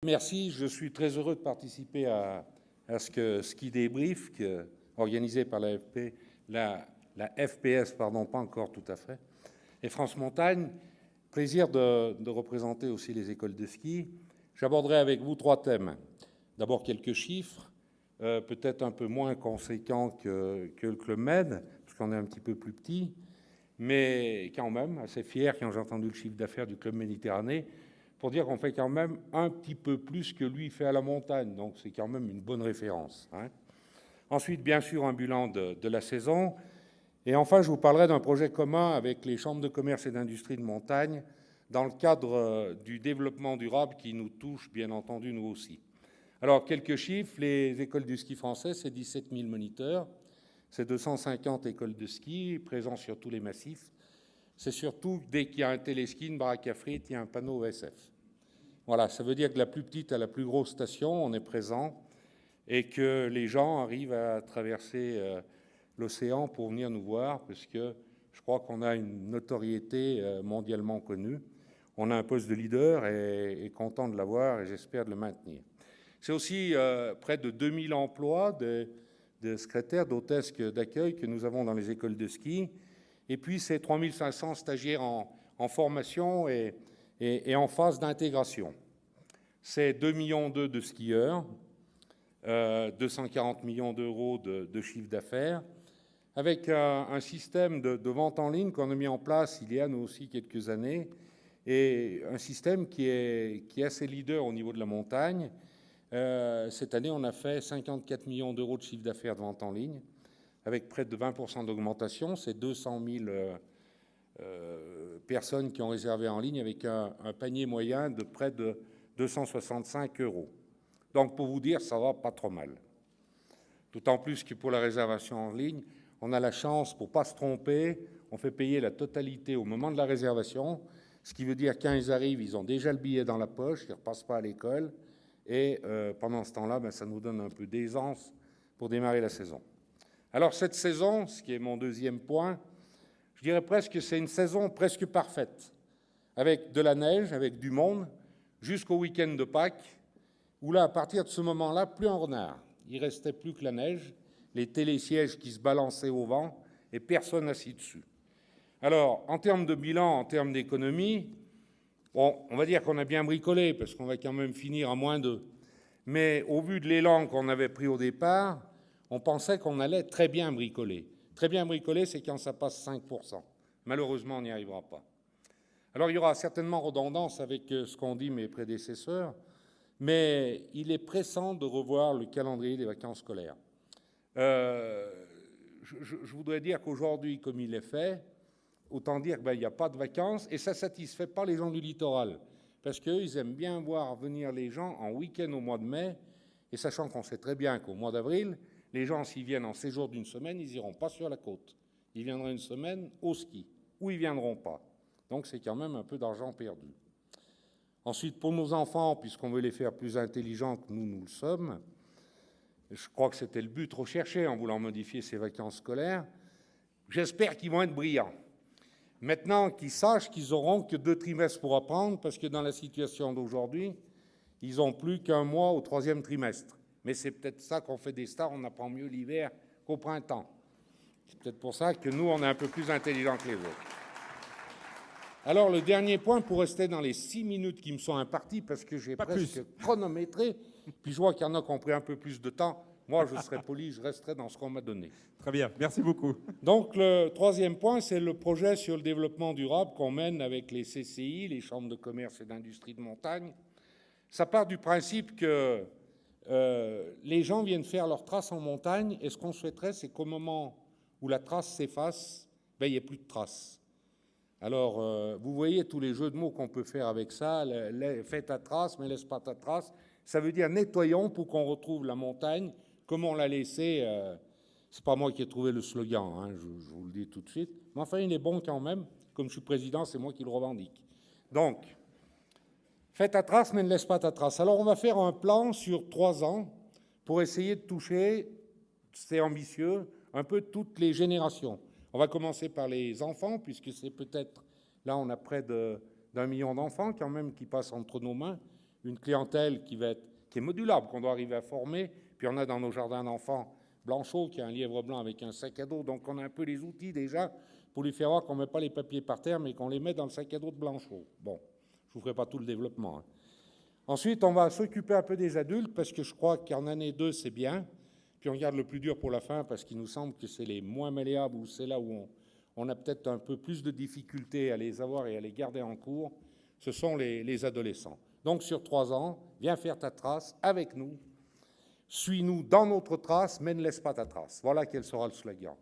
merci. Je suis très heureux de participer à ce ski débrief organisé par la FPS, pardon, pas encore tout à fait, et France Montagne. Plaisir de représenter aussi les écoles de ski. J'aborderai avec vous 3 thèmes. D'abord quelques chiffres, peut-être un peu moins conséquents que le Club Med, parce qu'on est un petit peu plus petit, mais quand même assez fier quand j'ai entendu le chiffre d'affaires du Club Méditerranée, pour dire qu'on fait quand même un petit peu plus que lui fait à la montagne, donc c'est quand même une bonne référence. Ensuite, bien sûr, un bilan de la saison. Et enfin, je vous parlerai d'un projet commun avec les chambres de commerce et d'industrie de montagne dans le cadre du développement durable qui nous touche, bien entendu, nous aussi. Alors, quelques chiffres. Les écoles du ski français, c'est 17 000 moniteurs. C'est 250 écoles de ski présentes sur tous les massifs. C'est surtout, dès qu'il y a un téléski, une baraque à frites, il y a un panneau ESF. Voilà, ça veut dire que de la plus petite à la plus grosse station, on est présent et que les gens arrivent à traverser l'océan pour venir nous voir, parce que je crois qu'on a une notoriété mondialement connue. On a un poste de leader et content de l'avoir, et j'espère de le maintenir. C'est aussi près de 2000 emplois de secrétaires, d'hôtesses d'accueil que nous avons dans les écoles de ski. Et puis, c'est 3500 stagiaires en formation et en phase d'intégration. C'est 2,2 millions de skieurs, 240 millions d'euros de chiffre d'affaires, avec un système de vente en ligne qu'on a mis en place il y a nous aussi quelques années, et un système qui est assez leader au niveau de la montagne. Cette année, on a fait 54 millions d'euros de chiffre d'affaires de vente en ligne, avec près de 20% d'augmentation. C'est 200 000 personnes qui ont réservé en ligne, avec un panier moyen de près de 265 euros. Donc, pour vous dire, ça va pas trop mal. D'autant plus que pour la réservation en ligne, on a la chance, pour ne pas se tromper, on fait payer la totalité au moment de la réservation, ce qui veut dire que quand ils arrivent, ils ont déjà le billet dans la poche, ils ne repassent pas à l'école, et pendant ce temps-là, ça nous donne un peu d'aisance pour démarrer la saison. Alors cette saison, ce qui est mon deuxième point, je dirais presque que c'est une saison presque parfaite, avec de la neige, avec du monde, jusqu'au week-end de Pâques, où là, à partir de ce moment-là, plus en renard. Il ne restait plus que la neige, les télésièges qui se balançaient au vent, et personne assis dessus. Alors, en termes de bilan, en termes d'économie, bon, on va dire qu'on a bien bricolé, parce qu'on va quand même finir à moins 2. Mais au vu de l'élan qu'on avait pris au départ, on pensait qu'on allait très bien bricoler. Très bien bricoler, c'est quand ça passe 5%. Malheureusement, on n'y arrivera pas. Alors, il y aura certainement redondance avec ce qu'ont dit mes prédécesseurs, mais il est pressant de revoir le calendrier des vacances scolaires. Je voudrais dire qu'aujourd'hui, comme il est fait, autant dire qu'il n'y a pas de vacances, et ça ne satisfait pas les gens du littoral, parce qu'eux, ils aiment bien voir venir les gens en week-end au mois de mai, et sachant qu'on sait très bien qu'au mois d'avril, les gens, s'ils viennent en séjour d'une semaine, ils n'iront pas sur la côte. Ils viendront une semaine au ski, ou ils ne viendront pas. Donc c'est quand même un peu d'argent perdu. Ensuite, pour nos enfants, puisqu'on veut les faire plus intelligents que nous le sommes, je crois que c'était le but recherché en voulant modifier ces vacances scolaires, j'espère qu'ils vont être brillants. Maintenant, qu'ils sachent qu'ils n'auront que 2 trimestres pour apprendre, parce que dans la situation d'aujourd'hui, ils n'ont plus qu'1 mois au 3e trimestre. Mais c'est peut-être ça qu'on fait des stars, on apprend mieux l'hiver qu'au printemps. C'est peut-être pour ça que nous, on est un peu plus intelligents que les autres. Alors, le dernier point, pour rester dans les 6 minutes qui me sont imparties, parce que j'ai presque chronométré, puis je vois qu'il y en a qui ont pris un peu plus de temps. Moi, je serai poli, je resterai dans ce qu'on m'a donné. Très bien, merci beaucoup. Donc, le troisième point, c'est le projet sur le développement durable qu'on mène avec les CCI, les chambres de commerce et d'industrie de montagne. Ça part du principe que les gens viennent faire leurs traces en montagne, et ce qu'on souhaiterait, c'est qu'au moment où la trace s'efface, il n'y ait plus de traces. Alors, vous voyez tous les jeux de mots qu'on peut faire avec ça. Fais ta trace, mais laisse pas ta trace. Ça veut dire nettoyons pour qu'on retrouve la montagne comme on l'a laissée. C'est pas moi qui ai trouvé le slogan, hein, je vous le dis tout de suite. Mais enfin, il est bon quand même. Comme je suis président, c'est moi qui le revendique. Donc, fais ta trace, mais ne laisse pas ta trace. Alors, on va faire un plan sur 3 ans pour essayer de toucher, c'est ambitieux, un peu toutes les générations. On va commencer par les enfants, puisque c'est peut-être, là on a près d'1 million d'enfants quand même qui passent entre nos mains, une clientèle qui est modulable, qu'on doit arriver à former. Puis on a dans nos jardins d'enfants Blanchot, qui a un lièvre blanc avec un sac à dos, donc on a un peu les outils déjà pour lui faire voir qu'on ne met pas les papiers par terre, mais qu'on les met dans le sac à dos de Blanchot. Bon, je ne vous ferai pas tout le développement. Ensuite, on va s'occuper un peu des adultes, parce que je crois qu'en année 2, c'est bien. Puis on garde le plus dur pour la fin, parce qu'il nous semble que c'est les moins malléables, ou c'est là où on a peut-être un peu plus de difficultés à les avoir et à les garder en cours. Ce sont les adolescents. Donc sur 3 ans, viens faire ta trace avec nous. Suis-nous dans notre trace, mais ne laisse pas ta trace. Voilà quel sera le slogan.